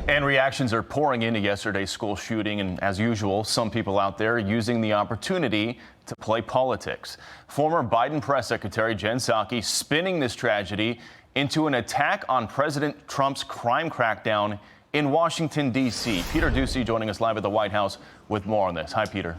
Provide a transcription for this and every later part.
And reactions are pouring into yesterday's school shooting, and as usual, some people out there using the opportunity to play politics. Former Biden press secretary Jen Psaki spinning this tragedy into an attack on President Trump's crime crackdown in Washington, D.C. Peter Doocy joining us live at the White House with more on this. Hi, Peter.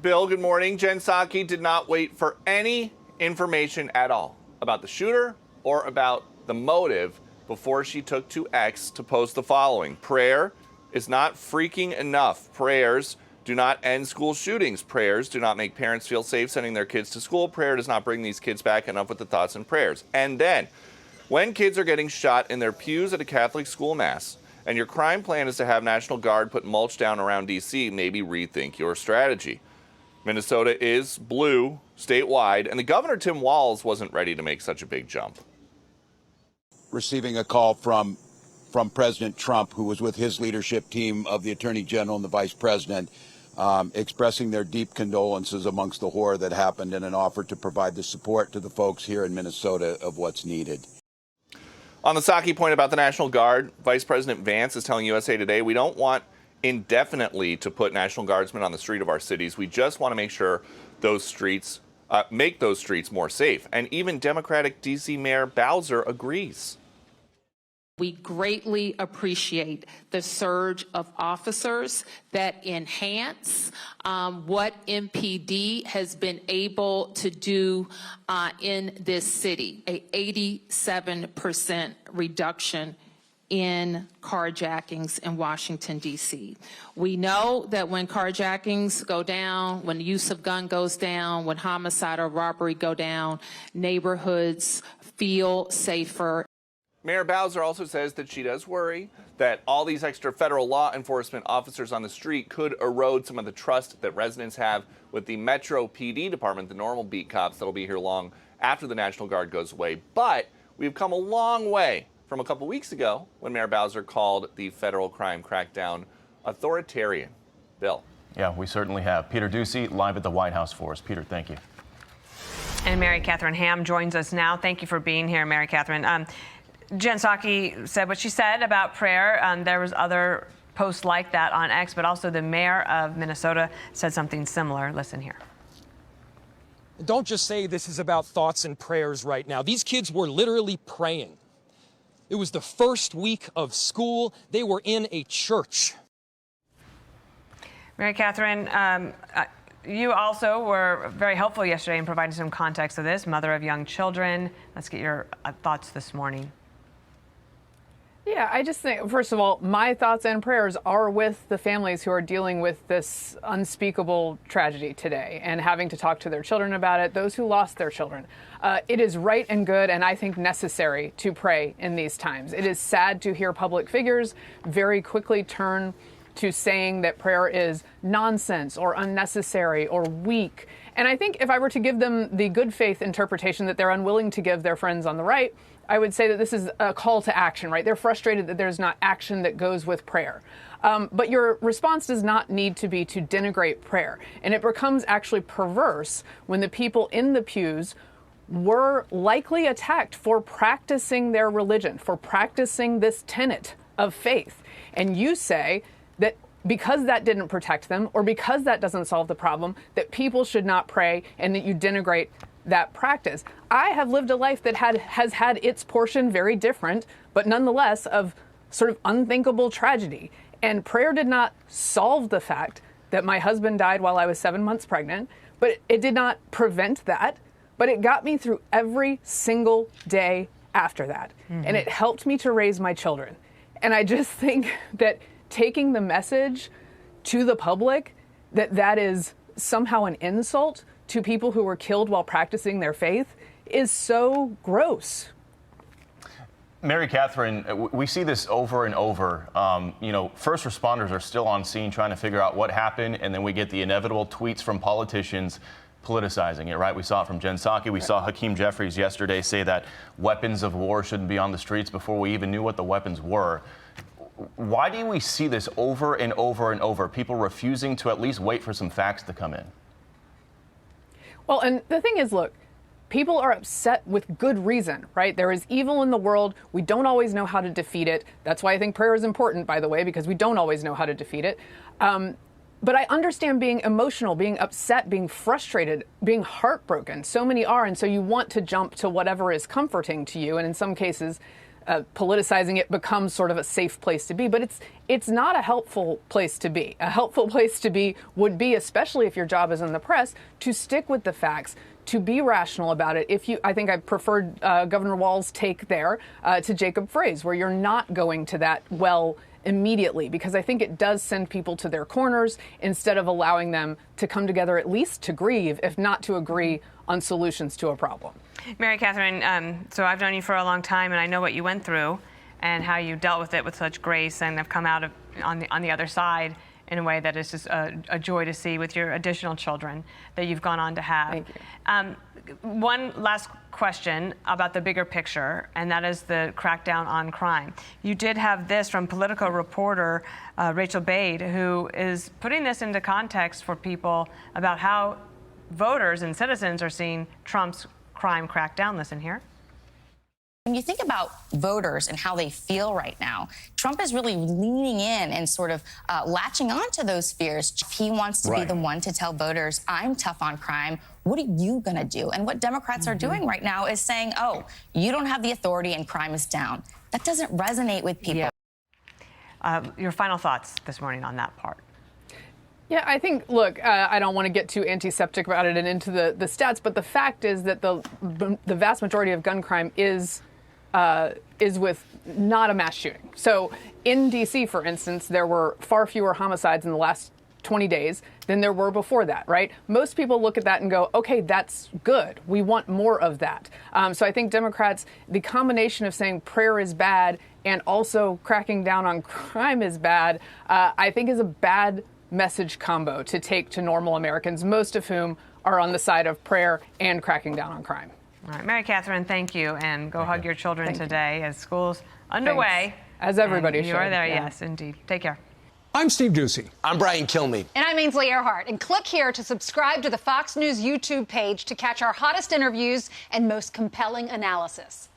Bill, good morning. Jen Psaki did not wait for any information at all about the shooter or about the motive before she took to X to post the following. Prayer is not freaking enough. Prayers do not end school shootings. Prayers do not make parents feel safe sending their kids to school. Prayer does not bring these kids back. Enough with the thoughts and prayers. And then, when kids are getting shot in their pews at a Catholic school mass, and your crime plan is to have National Guard put mulch down around D.C., maybe rethink your strategy. Minnesota is blue statewide, and the governor, Tim Walz, wasn't ready to make such a big jump. Receiving a call from President Trump, who was with his leadership team of the Attorney General and the Vice President, expressing their deep condolences amongst the horror that happened and an offer to provide the support to the folks here in Minnesota of what's needed. On the Psaki point about the National Guard, Vice President Vance is telling USA Today, we don't want indefinitely to put National Guardsmen on the street of our cities. We just want to make sure those streets, make those streets more safe. And even Democratic D.C. Mayor Bowser agrees. We greatly appreciate the surge of officers that enhance what MPD has been able to do in this city, a 87% reduction in carjackings in Washington, D.C. We know that when carjackings go down, when the use of gun goes down, when homicide or robbery go down, neighborhoods feel safer. Mayor Bowser also says that she does worry that all these extra federal law enforcement officers on the street could erode some of the trust that residents have with the Metro PD department, the normal beat cops that'll be here long after the National Guard goes away. But we've come a long way from a couple weeks ago when Mayor Bowser called the federal crime crackdown authoritarian. Bill. Yeah, we certainly have. Peter Doocy live at the White House for us. Peter, thank you. And Mary Katharine Ham joins us now. Thank you for being here, Mary Katharine. Jen Psaki said what she said about prayer. There was other posts like that on X, but also the mayor of Minnesota said something similar. Listen here. Don't just say this is about thoughts and prayers right now. These kids were literally praying. It was the first week of school. They were in a church. Mary Katharine, you also were very helpful yesterday in providing some context of this, mother of young children. Let's get your thoughts this morning. Yeah, I just think, first of all, my thoughts and prayers are with the families who are dealing with this unspeakable tragedy today and having to talk to their children about it, those who lost their children. It is right and good and I think necessary to pray in these times. It is sad to hear public figures very quickly turn to saying that prayer is nonsense or unnecessary or weak. And I think if I were to give them the good faith interpretation that they're unwilling to give their friends on the right, I would say that this is a call to action, right? They're frustrated that there's not action that goes with prayer. But your response does not need to be to denigrate prayer. And it becomes actually perverse when the people in the pews were likely attacked for practicing their religion, for practicing this tenet of faith. And you say that because that didn't protect them or because that doesn't solve the problem, that people should not pray and that you denigrate that practice. I have lived a life that has had its portion very different, but nonetheless of sort of unthinkable tragedy. And prayer did not solve the fact that my husband died while I was 7 months pregnant, but it did not prevent that, but it got me through every single day after that. Mm-hmm. And it helped me to raise my children. And I just think that taking the message to the public that is somehow an insult to people who were killed while practicing their faith is so gross. Mary Katharine, we see this over and over. First responders are still on scene trying to figure out what happened, and then we get the inevitable tweets from politicians politicizing it, right? We saw it from Jen Psaki. We saw Hakeem Jeffries yesterday say that weapons of war shouldn't be on the streets before we even knew what the weapons were. Why do we see this over and over and over? People refusing to at least wait for some facts to come in. Well, and the thing is, look, people are upset with good reason, right? There is evil in the world. We don't always know how to defeat it. That's why I think prayer is important, by the way, because we don't always know how to defeat it. But I understand being emotional, being upset, being frustrated, being heartbroken. So many are. And so you want to jump to whatever is comforting to you. And in some cases, politicizing it becomes sort of a safe place to be. But it's not a helpful place to be. A helpful place to be would be, especially if your job is in the press, to stick with the facts, to be rational about it. I think I preferred Governor Walz's take there to Jacob Frey's, where you're not going to that well immediately, because I think it does send people to their corners instead of allowing them to come together at least to grieve, if not to agree on solutions to a problem. Mary Katharine, so I've known you for a long time, and I know what you went through and how you dealt with it with such grace, and have come out on the other side in a way that is just a joy to see with your additional children that you've gone on to have. Thank you. One last question about the bigger picture, and that is the crackdown on crime. You did have this from Politico reporter Rachel Bade, who is putting this into context for people about how voters and citizens are seeing Trump's crime crackdown. Listen here. When you think about voters and how they feel right now, Trump is really leaning in and sort of latching on to those fears. He wants to be the one to tell voters, I'm tough on crime. What are you going to do? And what Democrats are doing right now is saying, oh, you don't have the authority and crime is down. That doesn't resonate with people. Yeah. Your final thoughts this morning on that part. Yeah, I think, look, I don't want to get too antiseptic about it and into the stats, but the fact is that the vast majority of gun crime is with not a mass shooting. So in D.C., for instance, there were far fewer homicides in the last 20 days than there were before that, right? Most people look at that and go, okay, that's good. We want more of that. So I think Democrats, the combination of saying prayer is bad and also cracking down on crime is bad, I think is a bad message combo to take to normal Americans, most of whom are on the side of prayer and cracking down on crime. All right, Mary Katharine, thank you, and go hug your children today as school's underway. Thanks. As everybody should. You are there, yes, indeed. Take care. I'm Steve Doocy. I'm Brian Kilmeade. And I'm Ainsley Earhart. And click here to subscribe to the Fox News YouTube page to catch our hottest interviews and most compelling analysis.